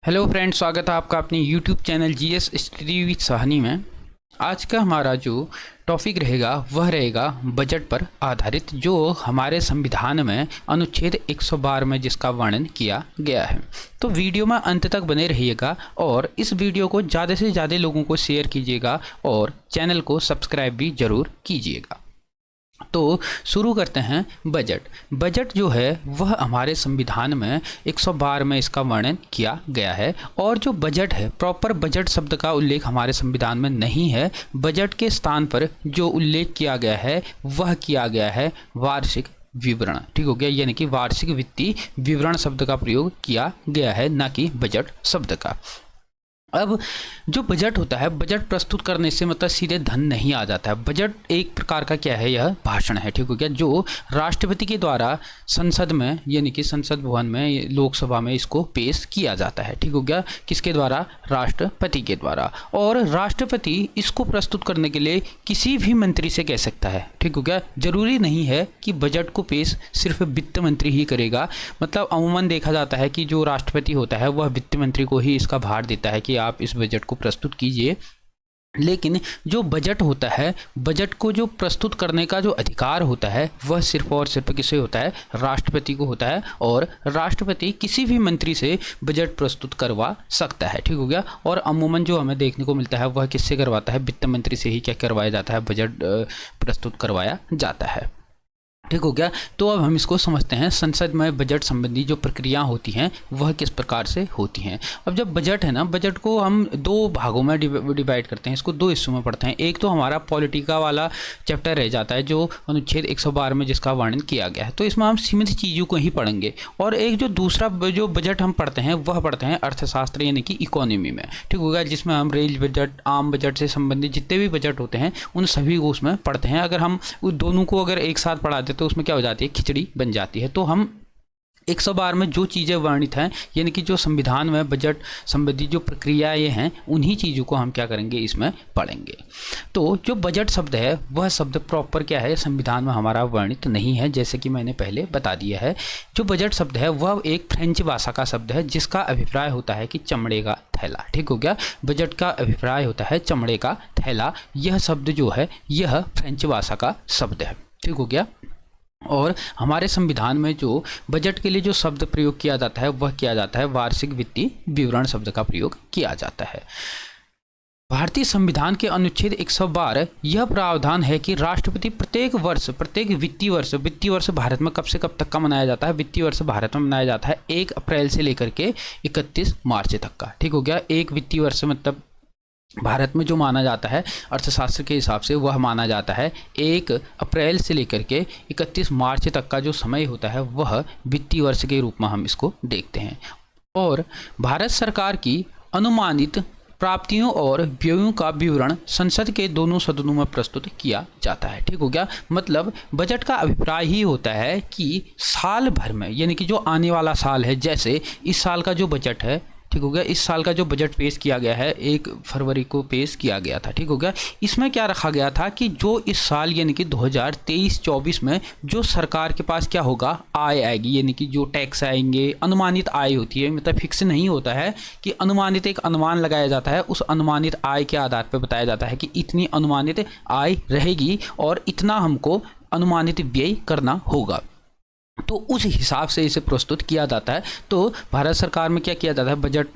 Hello friends, स्वागत है आपका अपने YouTube channel GS study with Sahni में। आज का हमारा जो टॉपिक रहेगा वह रहेगा बजट पर आधारित, जो हमारे संविधान में अनुच्छेद 112 में जिसका वर्णन किया गया है। तो वीडियो में अंत तक बने रहिएगा और इस वीडियो को ज़्यादा से ज़्यादा लोगों को शेयर कीजिएगा और चैनल को सब्सक्राइब भी ज़रूर कीजिएगा। तो शुरू करते हैं। बजट जो है वह हमारे संविधान में 112 में इसका वर्णन किया गया है। और जो बजट है, प्रॉपर बजट शब्द का उल्लेख हमारे संविधान में नहीं है। बजट के स्थान पर जो उल्लेख किया गया है वह किया गया है वार्षिक विवरण। ठीक हो गया, यानी कि वार्षिक वित्तीय विवरण शब्द का प्रयोग किया गया है, ना कि बजट शब्द का। अब जो बजट होता है, बजट प्रस्तुत करने से मतलब सीधे धन नहीं आ जाता है। बजट एक प्रकार का क्या है, यह भाषण है। ठीक हो गया, जो राष्ट्रपति के द्वारा संसद में यानी कि संसद भवन में, लोकसभा में इसको पेश किया जाता है। ठीक हो गया, किसके द्वारा? राष्ट्रपति के द्वारा। और राष्ट्रपति इसको प्रस्तुत करने के लिए किसी भी मंत्री से कह सकता है। ठीक हो गया, जरूरी नहीं है कि बजट को पेश सिर्फ वित्त मंत्री ही करेगा। मतलब अमूमन देखा जाता है कि जो राष्ट्रपति होता है वह वित्त मंत्री को ही इसका भार देता है कि आप इस बजट को प्रस्तुत कीजिए। लेकिन जो बजट होता है, बजट को जो प्रस्तुत करने का जो अधिकार होता है वह सिर्फ और सिर्फ किसे होता है? राष्ट्रपति को होता है। और राष्ट्रपति किसी भी मंत्री से बजट प्रस्तुत करवा सकता है। ठीक हो गया, और अमूमन जो हमें देखने को मिलता है वह किससे करवाता है? वित्त मंत्री से ही क्या करवाया जाता है? बजट प्रस्तुत करवाया जाता है। ठीक हो गया, तो अब हम इसको समझते हैं। संसद में बजट संबंधी जो प्रक्रिया होती हैं वह किस प्रकार से होती हैं। अब जब बजट है ना, बजट को हम दो भागों में डिवाइड करते हैं, इसको दो हिस्सों में पढ़ते हैं। एक तो हमारा पॉलिटिका वाला चैप्टर रह जाता है जो अनुच्छेद 112 में जिसका वर्णन किया गया है, तो इसमें हम सीमित चीज़ों को ही पढ़ेंगे। और एक जो दूसरा जो बजट हम पढ़ते हैं वह पढ़ते हैं अर्थशास्त्र यानी कि इकोनॉमी में। ठीक होगा, जिसमें हम रेल बजट, आम बजट से संबंधित जितने भी बजट होते हैं उन सभी को उसमें पढ़ते हैं। अगर हम उन दोनों को अगर एक साथ पढ़ा दें तो उसमें क्या हो जाती है? खिचड़ी बन जाती है। तो हम 112 में जो चीज़ें वर्णित हैं, यानी कि जो संविधान में बजट संबंधी जो प्रक्रियाएं हैं, उन्हीं चीज़ों को हम क्या करेंगे? इसमें पढ़ेंगे। तो जो बजट शब्द है वह शब्द प्रॉपर क्या है? संविधान में हमारा वर्णित नहीं है, जैसे कि मैंने पहले बता दिया है। जो बजट शब्द है वह एक फ्रेंच भाषा का शब्द है जिसका अभिप्राय होता है कि चमड़े का थैला। ठीक हो गया, बजट का अभिप्राय होता है चमड़े का थैला। यह शब्द जो है यह फ्रेंच भाषा का शब्द है। ठीक हो गया, और हमारे संविधान में जो बजट के लिए जो शब्द प्रयोग किया जाता है वह किया जाता है वार्षिक वित्तीय विवरण शब्द का प्रयोग किया जाता है। भारतीय संविधान के अनुच्छेद 112 यह प्रावधान है कि राष्ट्रपति प्रत्येक वित्तीय वर्ष भारत में कब से कब तक का मनाया जाता है? वित्तीय वर्ष भारत में मनाया जाता है 1 अप्रैल से लेकर के 31 मार्च तक का। ठीक हो गया, एक वित्तीय वर्ष मतलब भारत में जो माना जाता है अर्थशास्त्र के हिसाब से वह माना जाता है 1 अप्रैल से लेकर के 31 मार्च तक का जो समय होता है वह वित्तीय वर्ष के रूप में हम इसको देखते हैं। और भारत सरकार की अनुमानित प्राप्तियों और व्ययों का विवरण संसद के दोनों सदनों में प्रस्तुत किया जाता है। ठीक हो गया, मतलब बजट का अभिप्राय ही होता है कि साल भर में, यानी कि जो आने वाला साल है, जैसे इस साल का जो बजट है, ठीक हो गया, इस साल का जो बजट पेश किया गया है 1 फरवरी को पेश किया गया था। ठीक हो गया, इसमें क्या रखा गया था कि जो इस साल यानी कि 2023-24 में जो सरकार के पास क्या होगा? आय आएगी, यानी कि जो टैक्स आएंगे, अनुमानित आय होती है, मतलब फिक्स नहीं होता है कि अनुमानित, एक अनुमान लगाया जाता है। उस अनुमानित आय के आधार पर बताया जाता है कि इतनी अनुमानित आय रहेगी और इतना हमको अनुमानित व्यय करना होगा, तो उस हिसाब से इसे प्रस्तुत किया जाता है। तो भारत सरकार में क्या किया जाता है बजट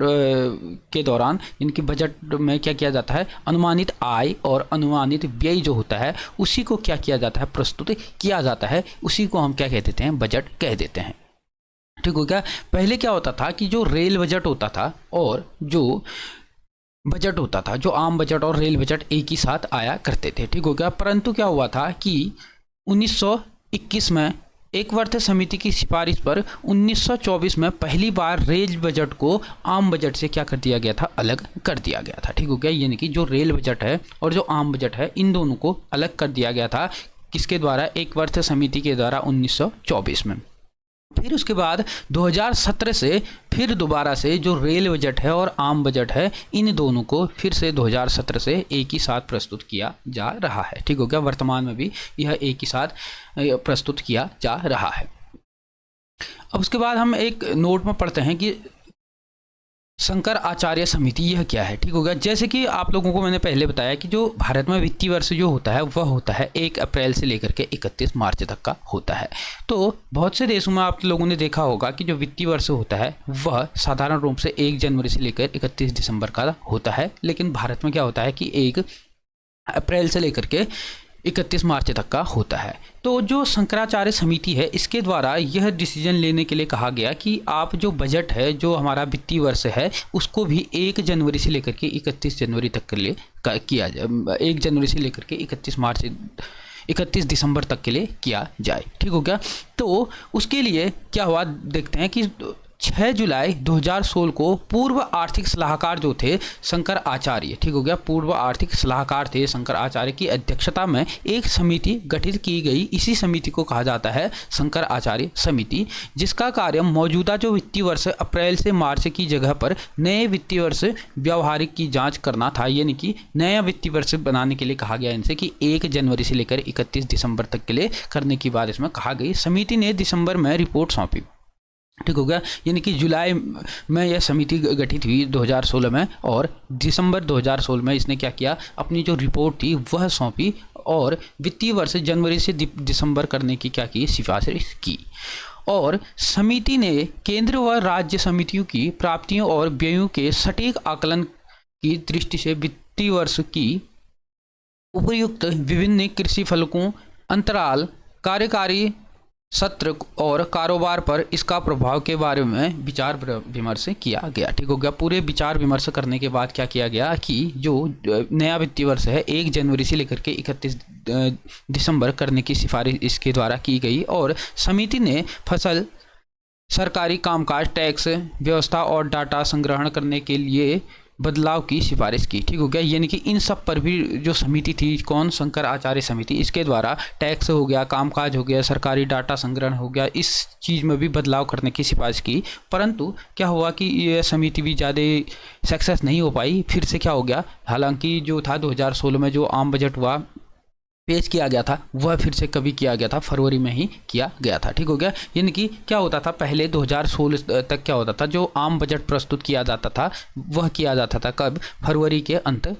के दौरान? इनकी बजट में क्या किया जाता है? अनुमानित आय और अनुमानित व्यय जो होता है उसी को क्या किया जाता है? प्रस्तुत किया जाता है। उसी को हम क्या कह देते हैं? बजट कह देते हैं। ठीक हो गया, पहले क्या होता था कि जो रेल बजट होता था और जो बजट होता था, जो आम बजट और रेल बजट एक ही साथ आया करते थे। ठीक हो गया, परंतु क्या हुआ था कि 1921 में एक वर्ष समिति की सिफारिश पर 1924 में पहली बार रेल बजट को आम बजट से क्या कर दिया गया था? अलग कर दिया गया था। ठीक हो गया, यानी कि जो रेल बजट है और जो आम बजट है इन दोनों को अलग कर दिया गया था। किसके द्वारा? एक वर्ष समिति के द्वारा 1924 में। फिर उसके बाद 2017 से फिर दोबारा से जो रेल बजट है और आम बजट है इन दोनों को फिर से 2017 से एक ही साथ प्रस्तुत किया जा रहा है। ठीक हो गया, वर्तमान में भी यह एक ही साथ प्रस्तुत किया जा रहा है। अब उसके बाद हम एक नोट में पढ़ते हैं कि शंकर आचार्य समिति यह क्या है, ठीक हो गया। जैसे कि आप लोगों को मैंने पहले बताया कि जो भारत में वित्तीय वर्ष जो होता है वह होता है 1 अप्रैल से लेकर के 31 मार्च तक का होता है। तो बहुत से देशों में आप लोगों ने देखा होगा कि जो वित्तीय वर्ष होता है वह साधारण रूप से 1 जनवरी से लेकर 31 दिसंबर का होता है, लेकिन भारत में क्या होता है कि 1 अप्रैल से लेकर के 31 मार्च तक का होता है। तो जो शंकराचार्य समिति है इसके द्वारा यह डिसीजन लेने के लिए कहा गया कि आप जो बजट है, जो हमारा वित्तीय वर्ष है, उसको भी 1 जनवरी से लेकर के 31 जनवरी तक के लिए किया जाए, 1 जनवरी से लेकर के 31 दिसंबर तक के लिए किया जाए, ठीक हो गया। तो उसके लिए क्या हुआ देखते हैं कि 6 जुलाई 2016 को पूर्व आर्थिक सलाहकार जो थे शंकर आचार्य, ठीक हो गया, पूर्व आर्थिक सलाहकार थे शंकर आचार्य की अध्यक्षता में एक समिति गठित की गई। इसी समिति को कहा जाता है शंकर आचार्य समिति, जिसका कार्य मौजूदा जो वित्तीय वर्ष अप्रैल से मार्च की जगह पर नए वित्तीय वर्ष व्यवहारिक की जांच करना था। यानी कि नया वित्तीय वर्ष बनाने के लिए कहा गया इनसे कि 1 जनवरी से लेकर 31 दिसंबर तक के लिए करने की बात इसमें कहा गई। समिति ने दिसंबर में रिपोर्ट सौंपी, ठीक हो गया। यानी कि जुलाई में यह समिति गठित हुई 2016 में, और दिसंबर 2016 में इसने क्या किया, अपनी जो रिपोर्ट थी वह सौंपी और वित्तीय वर्ष जनवरी से दिसंबर करने की क्या की, सिफारिश की। और समिति ने केंद्र व राज्य समितियों की प्राप्तियों और व्ययों के सटीक आकलन की दृष्टि से वित्तीय वर्ष की उपयुक्त विभिन्न कृषि फलकों, अंतराल, कार्यकारी सत्र और कारोबार पर इसका प्रभाव के बारे में विचार विमर्श किया गया, ठीक हो गया। पूरे विचार विमर्श करने के बाद क्या किया गया कि जो नया वित्तीय वर्ष है 1 जनवरी से लेकर के 31 दिसंबर करने की सिफारिश इसके द्वारा की गई। और समिति ने फसल, सरकारी कामकाज, टैक्स व्यवस्था और डाटा संग्रहण करने के लिए बदलाव की सिफारिश की, ठीक हो गया। यानी कि इन सब पर भी जो समिति थी, कौन, शंकर आचार्य समिति, इसके द्वारा टैक्स हो गया, कामकाज हो गया, सरकारी डाटा संग्रहण हो गया, इस चीज़ में भी बदलाव करने की सिफारिश की। परंतु क्या हुआ कि यह समिति भी ज़्यादा सक्सेस नहीं हो पाई। फिर से क्या हो गया, हालांकि जो था 2016 में जो आम बजट हुआ पेश किया गया था वह फिर से कभी किया गया था, फरवरी में ही किया गया था, ठीक हो गया। यानी कि क्या होता था, पहले 2016 तक क्या होता था, जो आम बजट प्रस्तुत किया जाता था वह किया जाता था कब, फरवरी के अंत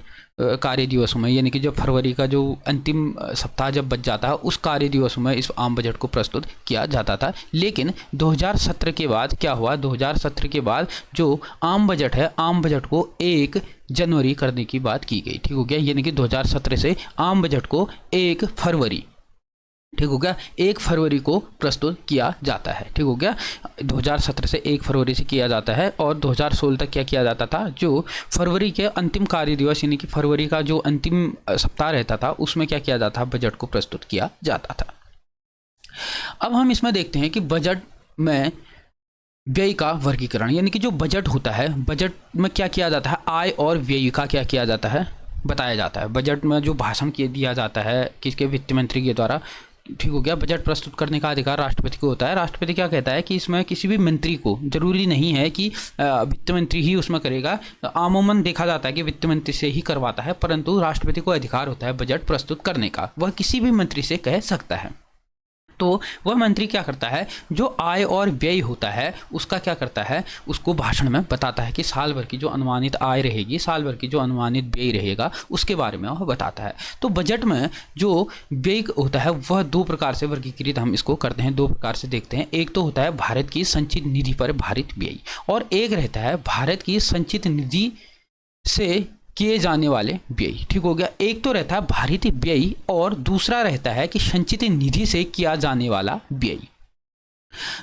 कार्य दिवसों में। यानी कि जब फरवरी का जो अंतिम सप्ताह जब बच जाता है उस कार्य दिवसों में इस आम बजट को प्रस्तुत किया जाता था। लेकिन 2017 के बाद क्या हुआ, 2017 के बाद जो आम बजट है, आम बजट को 1 जनवरी करने की बात की गई, ठीक हो गया। यानी कि 2017 से आम बजट को 1 फरवरी, ठीक हो गया, 1 फरवरी को प्रस्तुत किया जाता है, ठीक हो गया। 2017 से 1 फरवरी से किया जाता है। और 2016 तक क्या किया जाता था, जो फरवरी के अंतिम कार्य दिवस यानी कि फरवरी का जो अंतिम सप्ताह रहता था उसमें क्या किया जाता, बजट को प्रस्तुत किया जाता था। अब हम इसमें देखते हैं कि बजट में व्यय का वर्गीकरण, यानी कि जो बजट होता है, बजट में क्या किया जाता है, आय और व्यय का क्या किया जाता है, बताया जाता है। बजट में जो भाषण दिया जाता है किसके, वित्त मंत्री के द्वारा, ठीक हो गया। बजट प्रस्तुत करने का अधिकार राष्ट्रपति को होता है। राष्ट्रपति क्या कहता है कि इसमें किसी भी मंत्री को, जरूरी नहीं है कि वित्त मंत्री ही उसमें करेगा, आमूमन देखा जाता है कि वित्त मंत्री से ही करवाता है, परंतु राष्ट्रपति को अधिकार होता है बजट प्रस्तुत करने का, वह किसी भी मंत्री से कह सकता है। तो वह मंत्री क्या करता है, जो आय और व्यय होता है उसका क्या करता है, उसको भाषण में बताता है कि साल भर की जो अनुमानित आय रहेगी, साल भर की जो अनुमानित व्यय रहेगा, उसके बारे में वह बताता है। तो बजट में जो व्यय होता है वह 2 प्रकार से वर्गीकृत हम इसको करते हैं, 2 प्रकार से देखते हैं। एक तो होता है भारत की संचित निधि पर भारित व्यय, और एक रहता है भारत की संचित निधि से किए जाने वाले व्यय, ठीक हो गया। एक तो रहता है भारित व्यय और दूसरा रहता है कि संचित निधि से किया जाने वाला व्यय।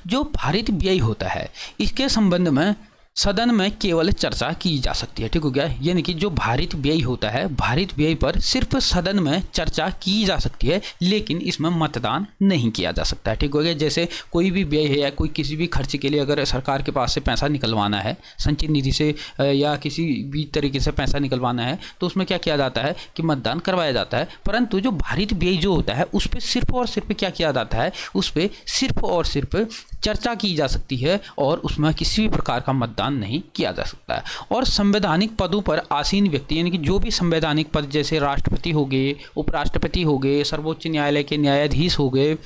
जो भारित व्यय होता है इसके संबंध में सदन में केवल चर्चा की जा सकती है, ठीक हो गया। यानी कि जो भारित व्यय होता है, भारित व्यय पर सिर्फ सदन में चर्चा की जा सकती है, लेकिन इसमें मतदान नहीं किया जा सकता है, ठीक हो गया। जैसे कोई भी व्यय है या कोई किसी भी खर्च के लिए अगर सरकार के पास से पैसा निकलवाना है, संचित निधि से या किसी भी तरीके से पैसा निकलवाना है, तो उसमें क्या किया जाता है कि मतदान करवाया जाता है। परंतु जो भारित व्यय जो होता है उस पर सिर्फ और सिर्फ क्या किया जाता है, उस पर सिर्फ और सिर्फ चर्चा की जा सकती है और उसमें किसी भी प्रकार का मतदान नहीं किया जा सकता है। और संवैधानिक पदों पर आसीन व्यक्ति, यानी कि जो भी संवैधानिक पद जैसे राष्ट्रपति हो गए, उपराष्ट्रपति हो गए, सर्वोच्च न्यायालय के न्यायाधीश हो गए,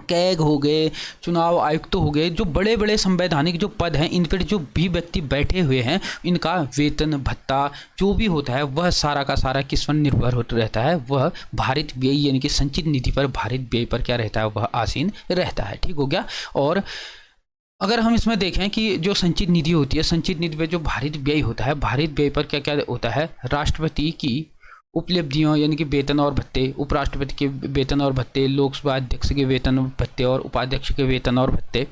कैग हो गए, चुनाव आयुक्त हो गए, जो बड़े बड़े संवैधानिक जो पद हैं, इन पर जो भी व्यक्ति बैठे हुए हैं, इनका वेतन भत्ता जो भी होता है वह सारा का सारा किस पर निर्भर होता रहता है, वह भारित व्यय यानी कि संचित निधि पर, भारित व्यय पर क्या रहता है, वह आसीन रहता है। ठीक हो गया। और अगर हम इसमें देखें कि जो संचित निधि होती है, संचित निधि पर जो भारित व्यय होता है, भारित व्यय पर क्या क्या होता है, राष्ट्रपति की उपलब्धियों यानी कि वेतन और भत्ते, उपराष्ट्रपति के वेतन और भत्ते, लोकसभा अध्यक्ष के वेतन भत्ते और उपाध्यक्ष के वेतन और भत्ते,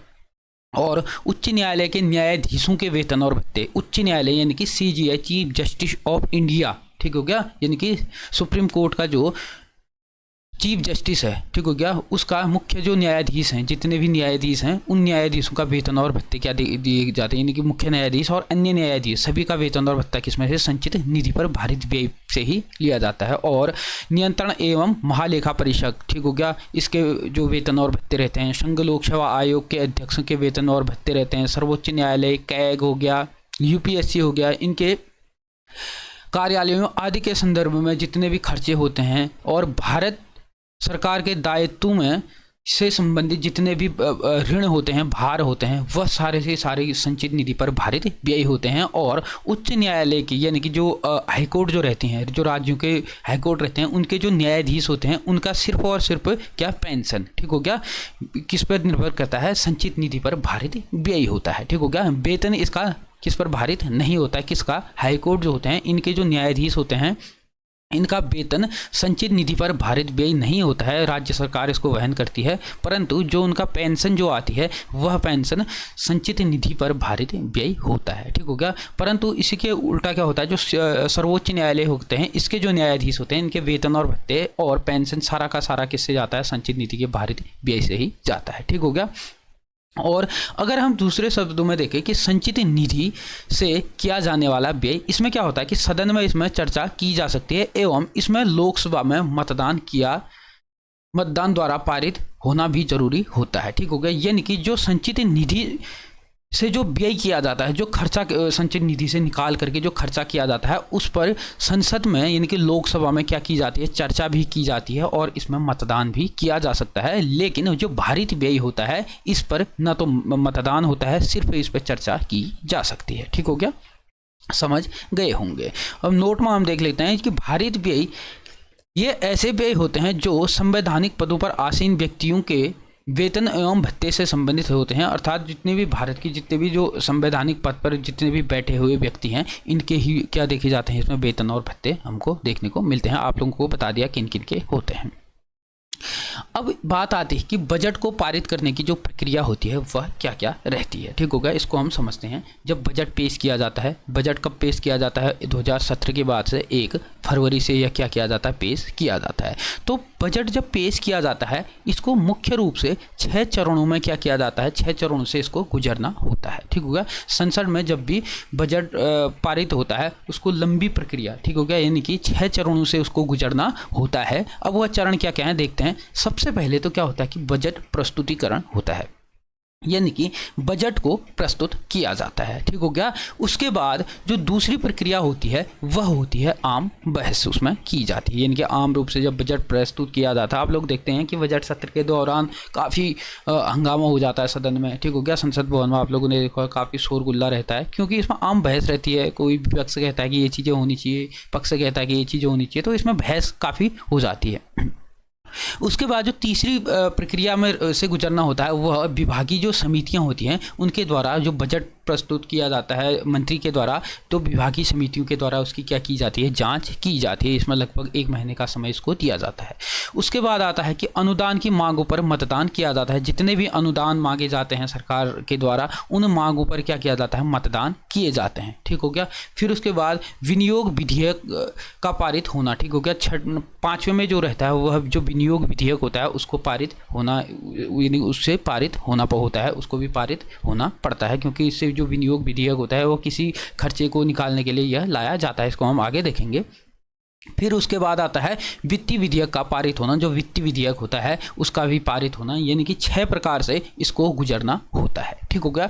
और उच्च न्यायालय के न्यायाधीशों के वेतन और भत्ते। उच्च न्यायालय यानी कि CJI, chief justice of India, ठीक हो गया, यानी कि सुप्रीम कोर्ट का जो चीफ जस्टिस है, ठीक हो गया, उसका मुख्य जो न्यायाधीश हैं, जितने भी न्यायाधीश हैं, उन न्यायाधीशों का वेतन और भत्ते क्या दिए जाते हैं, यानी कि मुख्य न्यायाधीश और अन्य न्यायाधीश सभी का वेतन और भत्ता किसमें से, संचित निधि पर भारित व्यय से ही लिया जाता है। और नियंत्रण एवं महालेखा परीक्षक, ठीक हो गया, इसके जो वेतन और भत्ते रहते हैं। संघ लोक सेवा आयोग के अध्यक्षों के वेतन और भत्ते रहते हैं। सर्वोच्च न्यायालय, कैग हो गया, UPSC हो गया, इनके कार्यालयों आदि के संदर्भ में जितने भी खर्चे होते हैं, और भारत सरकार के दायित्व में से संबंधित जितने भी ऋण होते हैं, भार होते हैं, वह सारे से सारे संचित निधि पर भारित व्यय होते हैं। और उच्च न्यायालय की यानी कि जो हाईकोर्ट जो रहती हैं, जो राज्यों के हाईकोर्ट रहते हैं, उनके जो न्यायाधीश होते हैं, उनका सिर्फ और सिर्फ क्या, पेंशन, ठीक हो गया, किस पर निर्भर करता है, संचित निधि पर भारित व्यय होता है। ठीक हो गया। वेतन इसका किस पर भारित नहीं होता है, किसका, हाईकोर्ट जो होते हैं, इनके जो न्यायाधीश होते हैं, इनका वेतन संचित निधि पर भारित व्यय नहीं होता है, राज्य सरकार इसको वहन करती है, परंतु जो उनका पेंशन जो आती है, वह पेंशन संचित निधि पर भारित व्यय होता है। ठीक हो गया। परंतु इसी के उल्टा क्या होता है, जो सर्वोच्च न्यायालय होते हैं, इसके जो न्यायाधीश होते हैं, इनके वेतन और भत्ते और पेंशन सारा का सारा किससे जाता है, संचित निधि के भारित व्यय से ही जाता है। ठीक हो गया। और अगर हम दूसरे शब्दों में देखें कि संचित निधि से किया जाने वाला व्यय, इसमें क्या होता है कि सदन में इसमें चर्चा की जा सकती है एवं इसमें लोकसभा में मतदान द्वारा पारित होना भी जरूरी होता है। ठीक हो गया। यानी कि जो संचित निधि से जो व्यय किया जाता है, जो खर्चा संचित निधि से निकाल करके जो खर्चा किया जाता है, उस पर संसद में यानी कि लोकसभा में क्या की जाती है, चर्चा भी की जाती है और इसमें मतदान भी किया जा सकता है। लेकिन जो भारित व्यय होता है, इस पर न तो मतदान होता है, सिर्फ इस पर चर्चा की जा सकती है। ठीक हो गया, समझ गए होंगे। अब नोट में हम देख लेते हैं कि भारित व्यय ये ऐसे व्यय होते हैं जो संवैधानिक पदों पर आसीन व्यक्तियों के वेतन एवं भत्ते से संबंधित होते हैं। अर्थात जितने भी भारत की जितने भी जो संवैधानिक पद पर जितने भी बैठे हुए व्यक्ति हैं, इनके ही क्या देखे जाते हैं, इसमें वेतन और भत्ते हमको देखने को मिलते हैं। आप लोगों को बता दिया किन किन के होते हैं। अब बात आती है कि बजट को पारित करने की जो प्रक्रिया होती है वह क्या क्या रहती है। ठीक होगा, इसको हम समझते हैं। जब बजट पेश किया जाता है, बजट कब पेश किया जाता है, 2017 के बाद से 1 फरवरी से यह क्या किया जाता है, पेश किया जाता है। तो बजट जब पेश किया जाता है, इसको मुख्य रूप से 6 चरणों में क्या किया जाता है, 6 चरणों से इसको गुजरना होता है। ठीक होगा। संसद में जब भी बजट पारित होता है, उसको लंबी प्रक्रिया, ठीक हो गया, यानी कि 6 चरणों से उसको गुजरना होता है। अब वह चरण क्या क्या है देखते हैं। सबसे पहले तो क्या होता है कि बजट प्रस्तुतिकरण होता है, यानी कि बजट को प्रस्तुत किया जाता है। ठीक हो गया। उसके बाद जो दूसरी प्रक्रिया होती है वह होती है आम बहस, उसमें की जाती है। यानी कि आम रूप से जब बजट प्रस्तुत किया जाता है, आप लोग देखते हैं कि बजट सत्र के दौरान काफ़ी हंगामा हो जाता है सदन में। ठीक हो गया। संसद भवन में आप लोगों ने देखा काफ़ी शोरगुल्ला रहता है, क्योंकि इसमें आम बहस रहती है। कोई भी पक्ष कहता है कि ये चीज़ें होनी चाहिए, पक्ष कहता है कि ये चीज़ें होनी चाहिए, तो इसमें बहस काफ़ी हो जाती है। उसके बाद जो तीसरी प्रक्रिया में से गुजरना होता है, वह विभागीय जो समितियां होती हैं उनके द्वारा जो बजट प्रस्तुत किया जाता है मंत्री के द्वारा, तो विभागीय समितियों के द्वारा उसकी क्या की जाती है, जांच की जाती है। इसमें लगभग 1 महीने का समय इसको दिया जाता है। उसके बाद आता है कि अनुदान की मांगों पर मतदान किया जाता है। जितने भी अनुदान मांगे जाते हैं सरकार के द्वारा, उन मांगों पर क्या किया जाता है, मतदान किए जाते हैं। ठीक हो गया। फिर उसके बाद विनियोग विधेयक का पारित होना। ठीक हो गया। 5वें में जो रहता है वह जो विनियोग विधेयक होता है उसको पारित होना, यानी उससे पारित होना होता है, उसको भी पारित होना पड़ता है, क्योंकि इससे जो विनियोग विधेयक होता है वो किसी खर्चे को निकालने के लिए यह लाया जाता है। इसको हम आगे देखेंगे। फिर उसके बाद आता है वित्तीय विधेयक का पारित होना। जो वित्तीय विधेयक होता है उसका भी पारित होना, यानी कि 6 प्रकार से इसको गुजरना होता है। ठीक हो गया।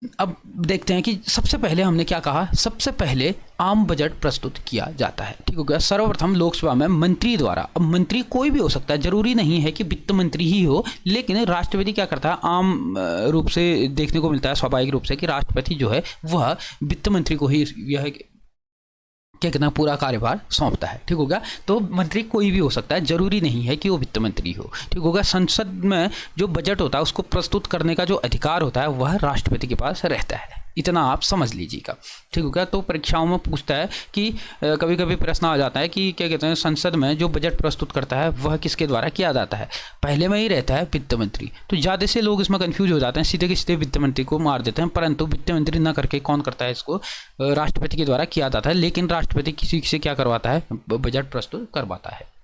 अब देखते हैं कि सबसे पहले हमने क्या कहा, सबसे पहले आम बजट प्रस्तुत किया जाता है। ठीक हो गया। सर्वप्रथम लोकसभा में मंत्री द्वारा, अब मंत्री कोई भी हो सकता है, जरूरी नहीं है कि वित्त मंत्री ही हो, लेकिन राष्ट्रपति क्या करता है, आम रूप से देखने को मिलता है स्वाभाविक रूप से कि राष्ट्रपति जो है वह वित्त मंत्री को ही यह क्या कहना पूरा कार्यभार सौंपता है। ठीक हो गया। तो मंत्री कोई भी हो सकता है, जरूरी नहीं है कि वो वित्त मंत्री हो। ठीक होगा। संसद में जो बजट होता है उसको प्रस्तुत करने का जो अधिकार होता है वह राष्ट्रपति के पास रहता है, इतना आप समझ लीजिएगा। ठीक हो गया। तो परीक्षाओं में पूछता है कि कभी कभी प्रश्न आ जाता है कि क्या कहते हैं, संसद में जो बजट प्रस्तुत करता है वह किसके द्वारा किया जाता है, पहले में ही रहता है वित्त मंत्री। तो ज़्यादा से लोग इसमें कंफ्यूज हो जाते हैं, सीधे के सीधे वित्त मंत्री को मार देते हैं, परंतु वित्त मंत्री न करके कौन करता है, इसको राष्ट्रपति के द्वारा किया जाता है। लेकिन राष्ट्रपति किसी से क्या करवाता है, बजट प्रस्तुत करवाता है।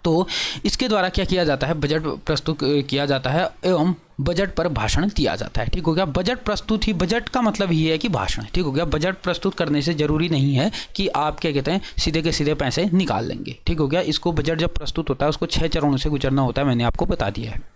तो इसके द्वारा क्या किया जाता है, बजट प्रस्तुत किया जाता है एवं बजट पर भाषण दिया जाता है। ठीक हो गया। बजट प्रस्तुत ही, बजट का मतलब ही है कि भाषण। ठीक हो गया। बजट प्रस्तुत करने से जरूरी नहीं है कि आप क्या कहते हैं सीधे के सीधे पैसे निकाल लेंगे। ठीक हो गया। इसको बजट जब प्रस्तुत होता है उसको 6 चरणों से गुजरना होता है, मैंने आपको बता दिया है।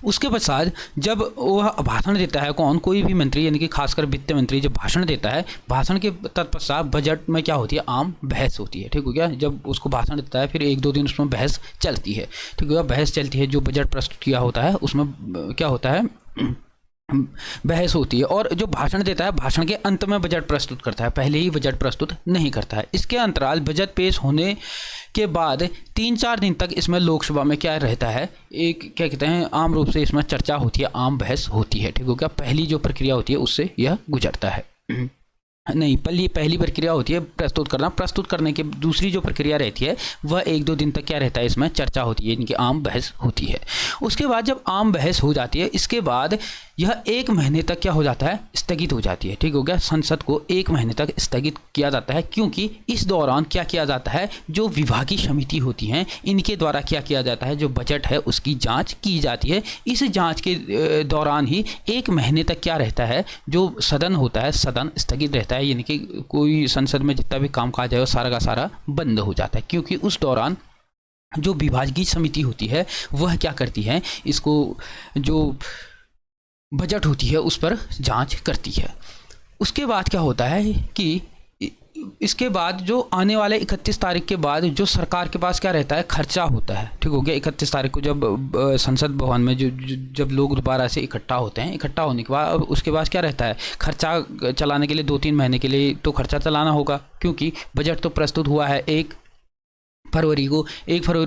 उसके पश्चात जब वह भाषण देता है, कौन, कोई भी मंत्री यानी कि खासकर वित्त मंत्री जब भाषण देता है, भाषण के तत्पश्चात बजट में क्या होती है, आम बहस होती है। ठीक हो गया। जब उसको भाषण देता है फिर 1-2 दिन उसमें बहस चलती है। ठीक हो गया। बहस चलती है, जो बजट प्रस्तुत किया होता है उसमें क्या होता है, बहस होती है। और जो भाषण देता है, भाषण के अंत में बजट प्रस्तुत करता है, पहले ही बजट प्रस्तुत नहीं करता है। इसके अंतराल बजट पेश होने के बाद 3-4 दिन तक इसमें लोकसभा में क्या रहता है, एक क्या कहते हैं, आम रूप से इसमें चर्चा होती है, आम बहस होती है। ठीक हो गया। पहली जो प्रक्रिया होती है उससे यह गुजरता है। नहीं, पहली प्रक्रिया होती है प्रस्तुत करना। प्रस्तुत करने की दूसरी जो प्रक्रिया रहती है वह 1-2 दिन तक क्या रहता है, इसमें चर्चा होती है, इनकी आम बहस होती है। उसके बाद जब आम बहस हो जाती है, इसके बाद यह 1 महीने तक क्या हो जाता है, स्थगित हो जाती है। ठीक हो गया। संसद को 1 महीने तक स्थगित किया जाता है, क्योंकि इस दौरान क्या किया जाता है, जो विभागीय समिति होती हैं इनके द्वारा क्या किया जाता है, जो बजट है उसकी जांच की जाती है। इस जांच के दौरान ही 1 महीने तक क्या रहता है, जो सदन होता है, सदन स्थगित रहता है, यानी कि कोई संसद में जितना भी कामकाज है वो सारा का सारा बंद हो जाता है, क्योंकि उस दौरान जो विभागीय समिति होती है वह क्या करती है, इसको जो बजट होती है उस पर जांच करती है। उसके बाद क्या होता है कि इसके बाद जो आने वाले 31 तारीख के बाद जो सरकार के पास क्या रहता है, खर्चा होता है। ठीक हो गया। 31 तारीख को जब संसद भवन में जब लोग दोबारा से इकट्ठा होते हैं, इकट्ठा होने के बाद अब उसके बाद क्या रहता है, खर्चा चलाने के लिए 2-3 महीने के लिए तो खर्चा चलाना होगा, क्योंकि बजट तो प्रस्तुत हुआ है 1 फरवरी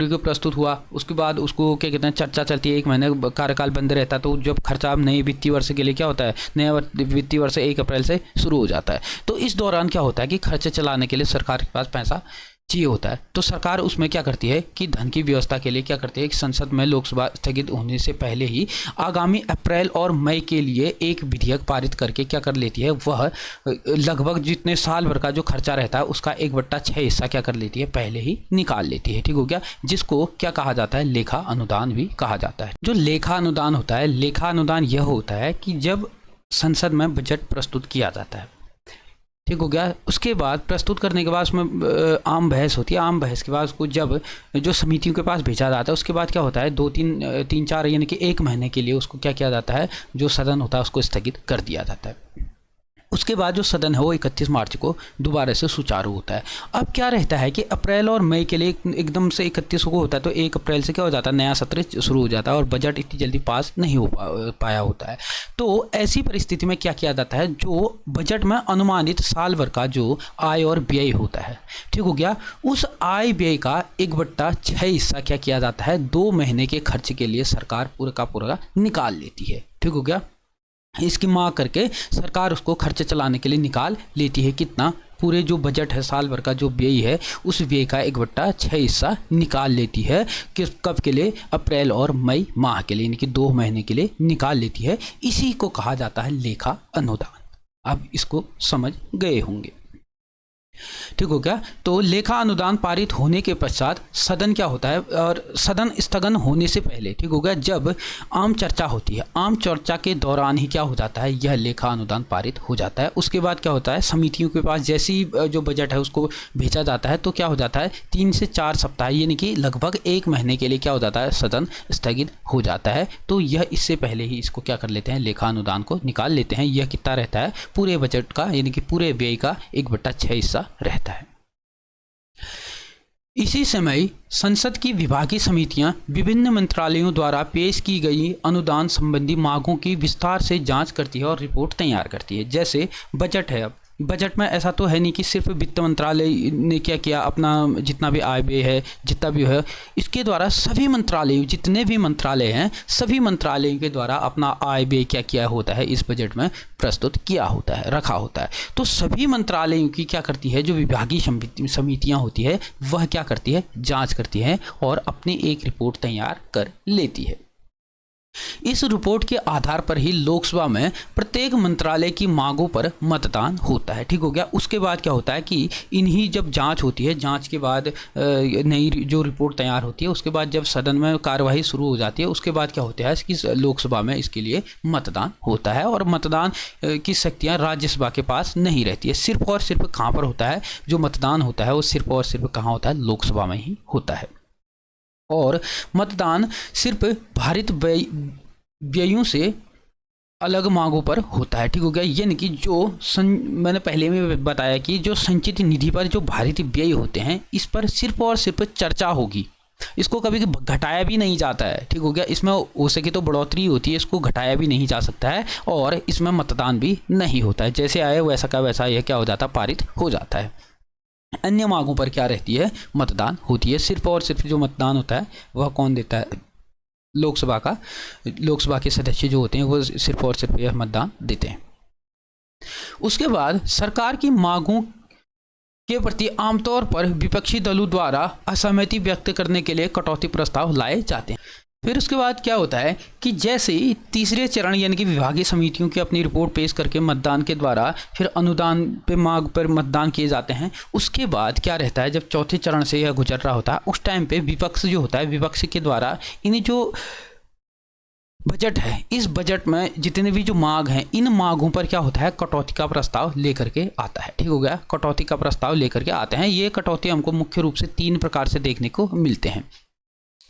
को प्रस्तुत हुआ। उसके बाद उसको क्या कहते हैं, चर्चा चलती है, 1 महीने कार्यकाल बंद रहता है। तो जब खर्चा अब नए वित्तीय वर्ष के लिए क्या होता है, नया वित्तीय वर्ष 1 अप्रैल से शुरू हो जाता है। तो इस दौरान क्या होता है कि खर्चे चलाने के लिए सरकार के पास पैसा चाहिए होता है। तो सरकार उसमें क्या करती है कि धन की व्यवस्था के लिए क्या करती है कि संसद में लोकसभा स्थगित होने से पहले ही आगामी अप्रैल और मई के लिए एक विधेयक पारित करके क्या कर लेती है, वह लगभग जितने साल भर का जो खर्चा रहता है उसका 1/6 हिस्सा क्या कर लेती है, पहले ही निकाल लेती है। ठीक हो गया। जिसको क्या कहा जाता है, लेखा अनुदान भी कहा जाता है। जो लेखा अनुदान होता है, लेखा अनुदान यह होता है कि जब संसद में बजट प्रस्तुत किया जाता है, ठीक हो गया, उसके बाद प्रस्तुत करने के बाद उसमें आम बहस होती है। आम बहस के बाद उसको जब जो समितियों के पास भेजा जाता है, उसके बाद क्या होता है, 2-3-4 यानी कि 1 महीने के लिए उसको क्या किया जाता है, जो सदन होता है उसको स्थगित कर दिया जाता है। उसके बाद जो सदन है वो 31 मार्च को दोबारा से सुचारू होता है। अब क्या रहता है कि अप्रैल और मई के लिए एकदम से 31 को होता है, तो 1 अप्रैल से क्या हो जाता है, नया सत्र शुरू हो जाता है और बजट इतनी जल्दी पास नहीं हो पाया होता है। तो ऐसी परिस्थिति में क्या किया जाता है, जो बजट में अनुमानित साल भर का जो आय और व्यय होता है, ठीक हो गया, उस आय व्यय का 1/6 हिस्सा क्या किया जाता है, 2 महीने के खर्च के लिए सरकार पूरा का पूरा निकाल लेती है। ठीक हो गया। इसकी मांग करके सरकार उसको खर्चे चलाने के लिए निकाल लेती है। कितना, पूरे जो बजट है साल भर का जो व्यय है उस व्यय का 1/6 हिस्सा निकाल लेती है। किस कब के लिए, अप्रैल और मई माह के लिए, यानी कि 2 महीने के लिए निकाल लेती है। इसी को कहा जाता है लेखा अनुदान। अब इसको समझ गए होंगे। ठीक हो गया। तो लेखा अनुदान पारित होने के पश्चात सदन क्या होता है, और सदन स्थगन होने से पहले, ठीक हो गया, जब आम चर्चा होती है, आम चर्चा के दौरान ही क्या हो जाता है, यह लेखा अनुदान पारित हो जाता है। उसके बाद क्या होता है, समितियों के पास जैसे ही जो बजट है उसको भेजा जाता है तो क्या हो जाता है, 3 से 4 सप्ताह यानी कि लगभग 1 महीने के लिए क्या हो जाता है, सदन स्थगित हो जाता है। तो यह इससे पहले ही इसको क्या कर लेते हैं, लेखा अनुदान को निकाल लेते हैं। यह कितना रहता है, पूरे बजट का यानी कि पूरे व्यय का 1/6 हिस्सा रहता है। इसी समय संसद की विभागीय समितियां विभिन्न मंत्रालयों द्वारा पेश की गई अनुदान संबंधी मांगों की विस्तार से जांच करती है और रिपोर्ट तैयार करती है। जैसे बजट है, अब बजट में ऐसा तो है नहीं कि सिर्फ वित्त मंत्रालय ने क्या किया, अपना जितना भी आय व्यय है, जितना भी है, इसके द्वारा सभी मंत्रालय, जितने भी मंत्रालय हैं, सभी मंत्रालयों के द्वारा अपना आय व्यय क्या किया होता है, इस बजट में प्रस्तुत किया होता है, रखा होता है। तो सभी मंत्रालयों की क्या करती है, जो विभागीय समितियां होती है, वह क्या करती है, जाँच करती है और अपनी एक रिपोर्ट तैयार कर लेती है। इस रिपोर्ट के आधार पर ही लोकसभा में प्रत्येक मंत्रालय की मांगों पर मतदान होता है। ठीक हो गया। उसके बाद क्या होता है कि इन्हीं जब जांच होती है, जांच के बाद नई जो रिपोर्ट तैयार होती है, उसके बाद जब सदन में कार्यवाही शुरू हो जाती है, उसके बाद क्या होता है कि लोकसभा में इसके लिए मतदान होता है। और मतदान की शक्तियाँ राज्यसभा के पास नहीं रहती है। सिर्फ और सिर्फ कहाँ पर होता है, जो मतदान होता है वो सिर्फ और सिर्फ कहाँ होता है, लोकसभा में ही होता है। और मतदान सिर्फ भारित व्ययों से अलग मांगों पर होता है। ठीक हो गया। यानी कि जो मैंने पहले में बताया कि जो संचित निधि पर जो भारित व्यय होते हैं, इस पर सिर्फ और सिर्फ चर्चा होगी, इसको कभी घटाया भी नहीं जाता है। ठीक हो गया। इसमें हो सके तो बढ़ोतरी होती है, इसको घटाया भी नहीं जा सकता है, और इसमें मतदान भी नहीं होता है। जैसे आए वैसा का वैसा यह क्या हो जाता है, पारित हो जाता है। अन्य मांगों पर क्या रहती है, मतदान होती है। सिर्फ और सिर्फ जो मतदान होता है वह कौन देता है, लोकसभा के सदस्य जो होते हैं वो सिर्फ और सिर्फ यह मतदान देते हैं। उसके बाद सरकार की मांगों के प्रति आमतौर पर विपक्षी दलों द्वारा असहमति व्यक्त करने के लिए कटौती प्रस्ताव लाए जाते हैं। फिर उसके बाद क्या होता है कि जैसे ही तीसरे चरण यानी कि विभागीय समितियों की अपनी रिपोर्ट पेश करके मतदान के द्वारा फिर अनुदान पे मांग पर मतदान किए जाते हैं, उसके बाद क्या रहता है, जब चौथे चरण से यह गुजर रहा होता है, उस टाइम पे विपक्ष जो होता है, विपक्ष के द्वारा इन जो बजट है, इस बजट में जितने भी जो मांग हैं, इन मांगों पर क्या होता है, कटौती का प्रस्ताव लेकर के आता है। ठीक हो गया। कटौती का प्रस्ताव लेकर के आते हैं। ये कटौती हमको मुख्य रूप से 3 प्रकार से देखने को मिलते हैं।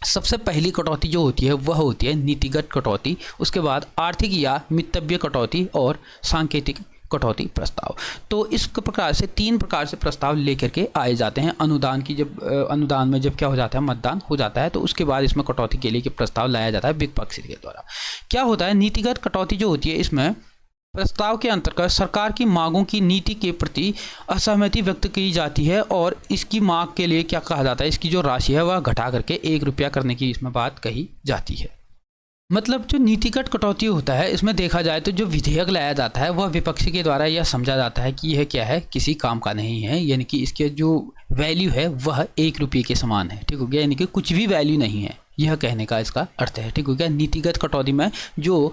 सबसे पहली कटौती जो होती है वह होती है नीतिगत कटौती, उसके बाद आर्थिक या मितव्य कटौती और सांकेतिक कटौती प्रस्ताव। तो इस प्रकार से 3 प्रकार से प्रस्ताव लेकर के आए जाते हैं। अनुदान की जब अनुदान में जब क्या हो जाता है, मतदान हो जाता है, तो उसके बाद इसमें कटौती के लिए प्रस्ताव लाया जाता है विपक्ष के द्वारा। क्या होता है, नीतिगत कटौती जो होती है, इसमें प्रस्ताव के अंतर्गत सरकार की मांगों की नीति के प्रति असहमति व्यक्त की जाती है और इसकी मांग के लिए क्या कहा जाता है, इसकी जो राशि है वह घटा करके 1 रुपया करने की इसमें बात कही जाती है। मतलब जो नीतिगत कटौती होता है, इसमें देखा जाए तो जो विधेयक लाया जाता है वह विपक्ष के द्वारा यह समझा जाता है कि यह क्या है, किसी काम का नहीं है, यानी कि इसके जो वैल्यू है वह 1 रुपये के समान है। ठीक हो गया। यानी कि कुछ भी वैल्यू नहीं है, यह कहने का इसका अर्थ है। ठीक हो गया। नीतिगत कटौती में जो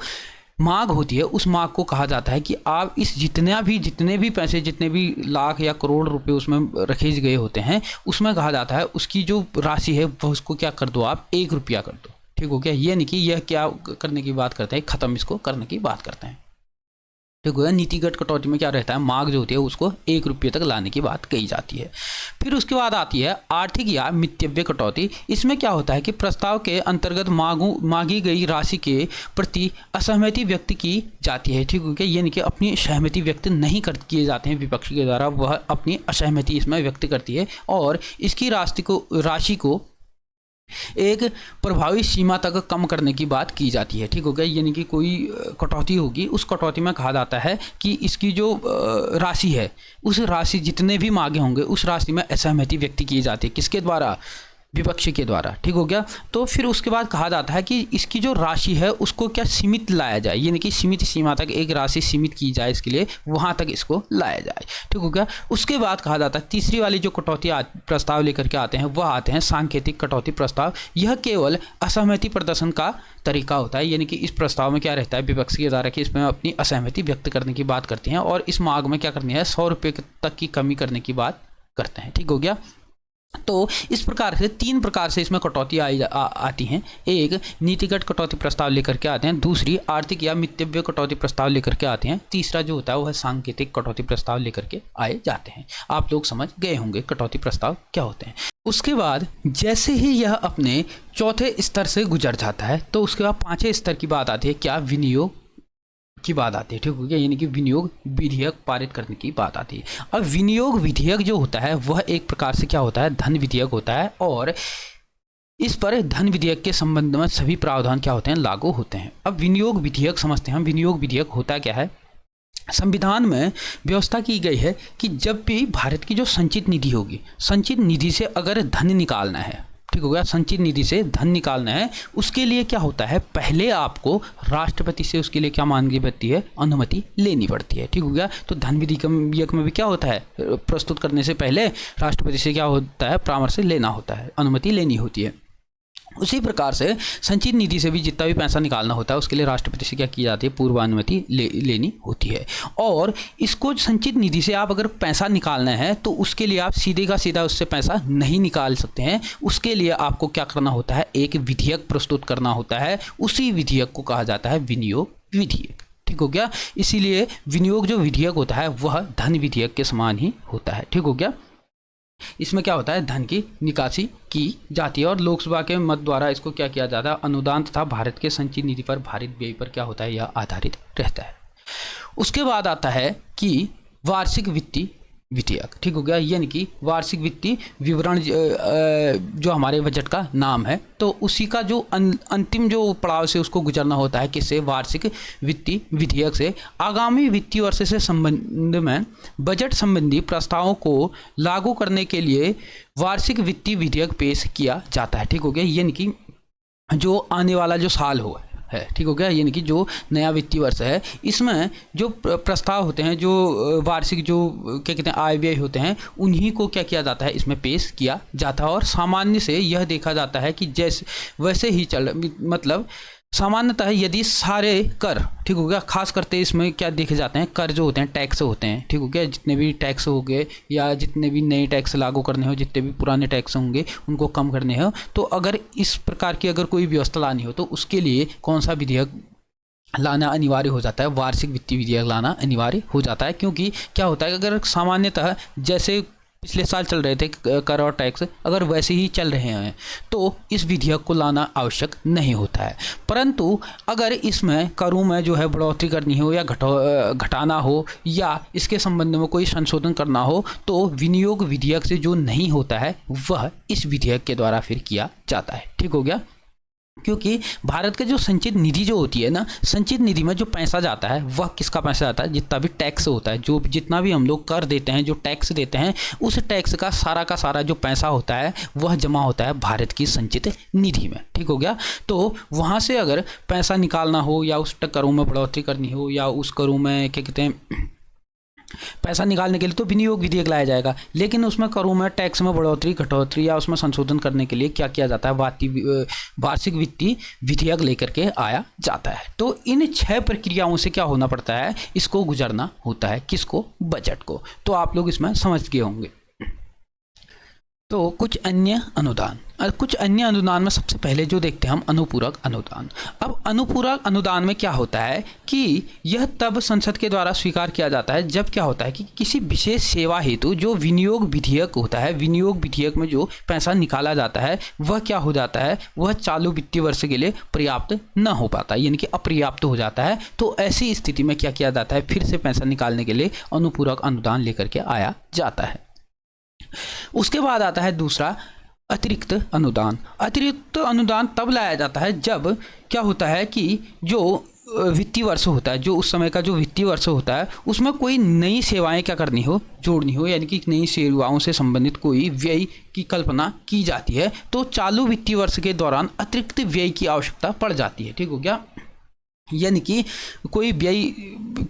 मांग होती है, उस मांग को कहा जाता है कि आप इस जितने भी पैसे, जितने भी लाख या करोड़ रुपए उसमें रखे गए होते हैं, उसमें कहा जाता है उसकी जो राशि है वह उसको क्या कर दो, आप 1 रुपया कर दो। ठीक हो गया। यानी कि यह क्या करने की बात करते हैं, ख़त्म इसको करने की बात करते हैं। ठीक है। नीतिगत कटौती में क्या रहता है, मांग जो होती है उसको 1 रुपये तक लाने की बात कही जाती है। फिर उसके बाद आती है आर्थिक या मितव्य कटौती। इसमें क्या होता है कि प्रस्ताव के अंतर्गत मांगी गई राशि के प्रति असहमति व्यक्त की जाती है। ठीक है। यानी कि अपनी सहमति व्यक्त नहीं किए जाते हैं विपक्ष के द्वारा, वह अपनी असहमति इसमें व्यक्त करती है और इसकी राशि को एक प्रभावी सीमा तक कम करने की बात की जाती है। ठीक हो गया। यानी कि कोई कटौती होगी, उस कटौती में कहा जाता है कि इसकी जो राशि है, उस राशि जितने भी मांगे होंगे उस राशि में असहमति व्यक्त की जाती है। किसके द्वारा, विपक्ष के द्वारा, ठीक हो गया। तो फिर उसके बाद कहा जाता है कि इसकी जो राशि है उसको क्या सीमित लाया जाए, यानी कि सीमित सीमा तक एक राशि सीमित की जाए, इसके लिए वहाँ तक इसको लाया जाए, ठीक हो गया। उसके बाद कहा जाता है तीसरी वाली जो कटौती प्रस्ताव लेकर के आते हैं वह आते हैं सांकेतिक कटौती प्रस्ताव। यह केवल असहमति प्रदर्शन का तरीका होता है, यानी कि इस प्रस्ताव में क्या रहता है, विपक्ष के द्वारा कि इसमें अपनी असहमति व्यक्त करने की बात करते हैं और इस मांग में क्या करनी है, 100 रुपये तक की कमी करने की बात करते हैं, ठीक हो गया। तो इस प्रकार से 3 प्रकार से इसमें कटौती आती हैं। एक नीतिगत कटौती प्रस्ताव लेकर के आते हैं, दूसरी आर्थिक या मितव्य कटौती प्रस्ताव लेकर के आते हैं, तीसरा जो होता है वह सांकेतिक कटौती प्रस्ताव लेकर के आए जाते हैं। आप लोग समझ गए होंगे कटौती प्रस्ताव क्या होते हैं। उसके बाद जैसे ही यह अपने चौथे स्तर से गुजर जाता है तो उसके बाद 5वें स्तर की बात आती है, क्या, विनियोग की बात आती है, ठीक हो गया, यानी कि विनियोग विधेयक पारित करने की बात आती है। अब विनियोग विधेयक जो होता है वह एक प्रकार से क्या होता है, धन विधेयक होता है और इस पर धन विधेयक के संबंध में सभी प्रावधान क्या होते हैं, लागू होते हैं। अब विनियोग विधेयक समझते हैं हम। विनियोग विधेयक होता क्या है, संविधान में व्यवस्था की गई है कि जब भी भारत की जो संचित निधि होगी, संचित निधि से अगर धन निकालना है, ठीक हो गया, संचित निधि से धन निकालना है, उसके लिए क्या होता है, पहले आपको राष्ट्रपति से उसके लिए क्या मांगनी पड़ती है, अनुमति लेनी पड़ती है, ठीक हो गया। तो धन विधेयक में भी क्या होता है, प्रस्तुत करने से पहले राष्ट्रपति से क्या होता है, परामर्श लेना होता है, अनुमति लेनी होती है। उसी प्रकार से संचित निधि से भी जितना भी पैसा निकालना होता है उसके लिए राष्ट्रपति से क्या की जाती है, पूर्व अनुमति लेनी होती है। और इसको संचित निधि से आप अगर पैसा निकालना है तो उसके लिए आप सीधे का सीधा उससे पैसा नहीं निकाल सकते हैं। उसके लिए आपको क्या करना होता है, एक विधेयक प्रस्तुत करना होता है। उसी विधेयक को कहा जाता है विनियोग विधेयक, ठीक हो गया। इसीलिए विनियोग जो विधेयक होता है वह धन विधेयक के समान ही होता है, ठीक हो गया। इसमें क्या होता है, धन की निकासी की जाती है और लोकसभा के मत द्वारा इसको क्या किया जाता है, अनुदान तथा भारत के संचित निधि पर भारित व्यय पर क्या होता है, यह आधारित रहता है। उसके बाद आता है कि वार्षिक वित्तीय विधेयक, ठीक हो गया, यानी कि वार्षिक वित्तीय विवरण जो हमारे बजट का नाम है, तो उसी का जो अंतिम जो पड़ाव से उसको गुजरना होता है, किससे, वार्षिक वित्तीय विधेयक से। आगामी वित्तीय वर्ष से संबंध में बजट संबंधी प्रस्तावों को लागू करने के लिए वार्षिक वित्तीय विधेयक पेश किया जाता है, ठीक हो गया, यानी कि जो आने वाला जो साल हो है, ठीक हो गया, यानी कि जो नया वित्तीय वर्ष है इसमें जो प्रस्ताव होते हैं, जो वार्षिक जो क्या कहते हैं आय व्यय होते हैं, उन्हीं को क्या किया जाता है, इसमें पेश किया जाता है। और सामान्य से यह देखा जाता है कि जैसे वैसे ही मतलब सामान्यतः यदि सारे कर, ठीक हो गया, खास करते इसमें क्या देखे जाते हैं, कर जो होते हैं, टैक्स होते हैं, ठीक हो गया, जितने भी टैक्स हो गए या जितने भी नए टैक्स लागू करने हो, जितने भी पुराने टैक्स होंगे उनको कम करने हो, तो अगर इस प्रकार की अगर कोई व्यवस्था लानी हो तो उसके लिए कौन सा विधेयक लाना अनिवार्य हो जाता है, वार्षिक वित्तीय विधेयक लाना अनिवार्य हो जाता है। क्योंकि क्या होता है, अगर सामान्यतः जैसे पिछले साल चल रहे थे कर और टैक्स, अगर वैसे ही चल रहे हैं तो इस विधेयक को लाना आवश्यक नहीं होता है। परंतु अगर इसमें करों में जो है बढ़ोतरी करनी हो या घटाना हो या इसके संबंध में कोई संशोधन करना हो तो विनियोग विधेयक से जो नहीं होता है वह इस विधेयक के द्वारा फिर किया जाता है, ठीक हो गया। क्योंकि भारत का जो संचित निधि जो होती है ना, संचित निधि में जो पैसा जाता है वह किसका पैसा जाता है, जितना भी टैक्स होता है, जो जितना भी हम लोग कर देते हैं, जो टैक्स देते हैं, उस टैक्स का सारा जो पैसा होता है वह जमा होता है भारत की संचित निधि में, ठीक हो गया। तो वहाँ से अगर पैसा निकालना हो या उस करों में बढ़ोतरी करनी हो या उस करों में क्या कहते हैं पैसा निकालने के लिए तो विनियोग विधेयक लाया जाएगा। लेकिन उसमें करों में टैक्स में बढ़ोतरी घटोतरी या उसमें संशोधन करने के लिए क्या किया जाता है, वार्षिक वित्तीय विधेयक लेकर के आया जाता है। तो इन 6 प्रक्रियाओं से क्या होना पड़ता है, इसको गुजरना होता है, किसको, बजट को। तो आप लोग इसमें समझ गए होंगे। तो कुछ अन्य अनुदान में सबसे पहले जो देखते हैं हम, अनुपूरक अनुदान। अब अनुपूरक अनुदान में क्या होता है कि यह तब संसद के द्वारा स्वीकार किया जाता है जब क्या होता है कि किसी विशेष सेवा हेतु जो विनियोग विधेयक होता है, विनियोग विधेयक में जो पैसा निकाला जाता है वह क्या हो जाता है, वह चालू वित्तीय वर्ष के लिए पर्याप्त न हो पाता, यानी कि अपर्याप्त हो जाता है। तो ऐसी स्थिति में क्या किया जाता है, फिर से पैसा निकालने के लिए अनुपूरक अनुदान लेकर के आया जाता है। उसके बाद आता है दूसरा, अतिरिक्त अनुदान। अतिरिक्त अनुदान तब लाया जाता है जब क्या होता है कि जो वित्तीय वर्ष होता है, जो उस समय का जो वित्तीय वर्ष होता है, उसमें कोई नई सेवाएं क्या करनी हो, जोड़नी हो, यानी कि नई सेवाओं से संबंधित कोई व्यय की कल्पना की जाती है, तो चालू वित्तीय वर्ष के दौरान अतिरिक्त व्यय की आवश्यकता पड़ जाती है। ठीक हो गया। यानी कि कोई व्यय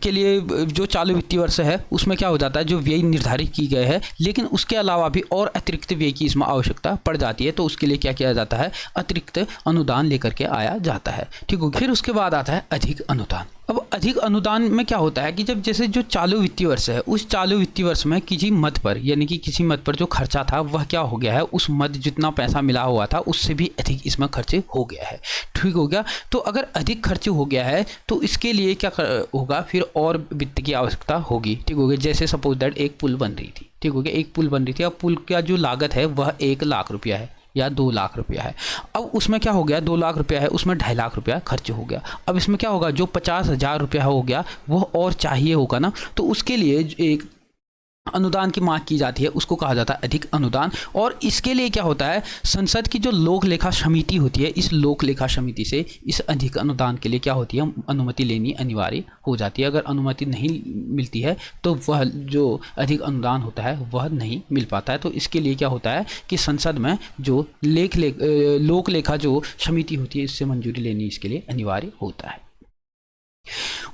के लिए जो चालू वित्तीय वर्ष है उसमें क्या हो जाता है, जो व्यय निर्धारित की गए है, लेकिन उसके अलावा भी और अतिरिक्त व्यय की इसमें आवश्यकता पड़ जाती है, तो उसके लिए क्या किया जाता है, अतिरिक्त अनुदान लेकर के आया जाता है। ठीक हो। फिर उसके बाद आता है अधिक अनुदान। अब अधिक अनुदान में क्या होता है कि जब जैसे जो चालू वित्तीय वर्ष है, उस चालू वित्तीय वर्ष में किसी मद पर, यानी कि किसी मद पर जो खर्चा था वह क्या हो गया है, उस मद जितना पैसा मिला हुआ था उससे भी अधिक इसमें खर्च हो गया है। ठीक हो गया। तो अगर अधिक खर्च हो गया है तो इसके लिए क्या होगा, फिर और वित्त की आवश्यकता होगी। ठीक हो गया। जैसे सपोज दैट एक पुल बन रही थी। ठीक हो गया। एक पुल बन रही थी। अब पुल का जो लागत है वह 1 लाख रुपया है या 2 लाख रुपया है। अब उसमें क्या हो गया, 2 लाख रुपया है, उसमें 2.5 लाख रुपया खर्च हो गया। अब इसमें क्या होगा, जो 50,000 रुपया हो गया वह और चाहिए होगा ना, तो उसके लिए एक अनुदान की मांग की जाती है, उसको कहा जाता है अधिक अनुदान। और इसके लिए क्या होता है, संसद की जो लोक लेखा समिति होती है, इस लोक लेखा समिति से इस अधिक अनुदान के लिए क्या होती है, अनुमति लेनी अनिवार्य हो जाती है। अगर अनुमति नहीं मिलती है तो वह जो अधिक अनुदान होता है वह नहीं मिल पाता है। तो इसके लिए क्या होता है कि संसद में जो लोक लेखा जो समिति होती है, इससे मंजूरी लेनी इसके लिए अनिवार्य होता है।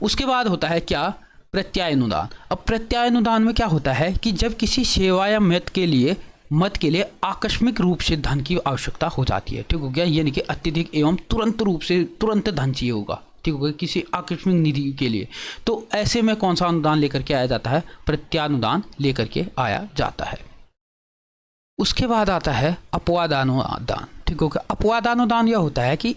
उसके बाद होता है क्या, प्रत्याय अनुदान। अब प्रत्याय अनुदान में क्या होता है कि जब किसी सेवा या मत के लिए आकस्मिक रूप से धन की आवश्यकता हो जाती है। ठीक हो गया। यानी कि अत्यधिक एवं तुरंत धन चाहिए होगा। ठीक हो गया, किसी आकस्मिक निधि के लिए, तो ऐसे में कौन सा अनुदान लेकर के आया जाता है, प्रत्यानुदान लेकर के आया जाता है। उसके बाद आता है अपवादानुदान। ठीक हो गया। अपवादानुदान यह होता है कि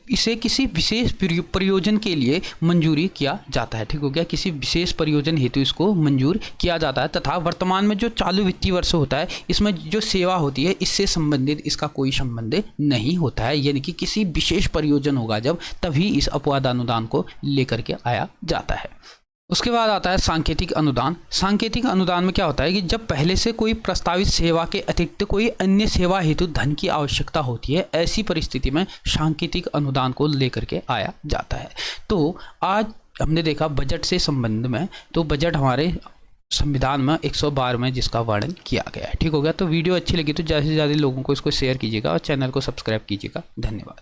इसे किसी विशेष प्रयोजन के लिए मंजूरी किया जाता है। ठीक हो गया। किसी विशेष प्रयोजन हेतु इसको मंजूर किया जाता है, तथा वर्तमान में जो चालू वित्तीय वर्ष होता है इसमें जो सेवा होती है इससे संबंधित इसका कोई संबंध नहीं होता है। यानी कि किसी विशेष प्रयोजन होगा जब, तभी इस अपवादानुदान को लेकर के आया जाता है। उसके बाद आता है सांकेतिक अनुदान। सांकेतिक अनुदान में क्या होता है कि जब पहले से कोई प्रस्तावित सेवा के अतिरिक्त कोई अन्य सेवा हेतु धन की आवश्यकता होती है, ऐसी परिस्थिति में सांकेतिक अनुदान को लेकर के आया जाता है। तो आज हमने देखा बजट से संबंध में, तो बजट हमारे संविधान में 112 में जिसका वर्णन किया गया है। ठीक हो गया। तो वीडियो अच्छी लगी तो ज़्यादा से ज़्यादा लोगों को इसको शेयर कीजिएगा और चैनल को सब्सक्राइब कीजिएगा। धन्यवाद।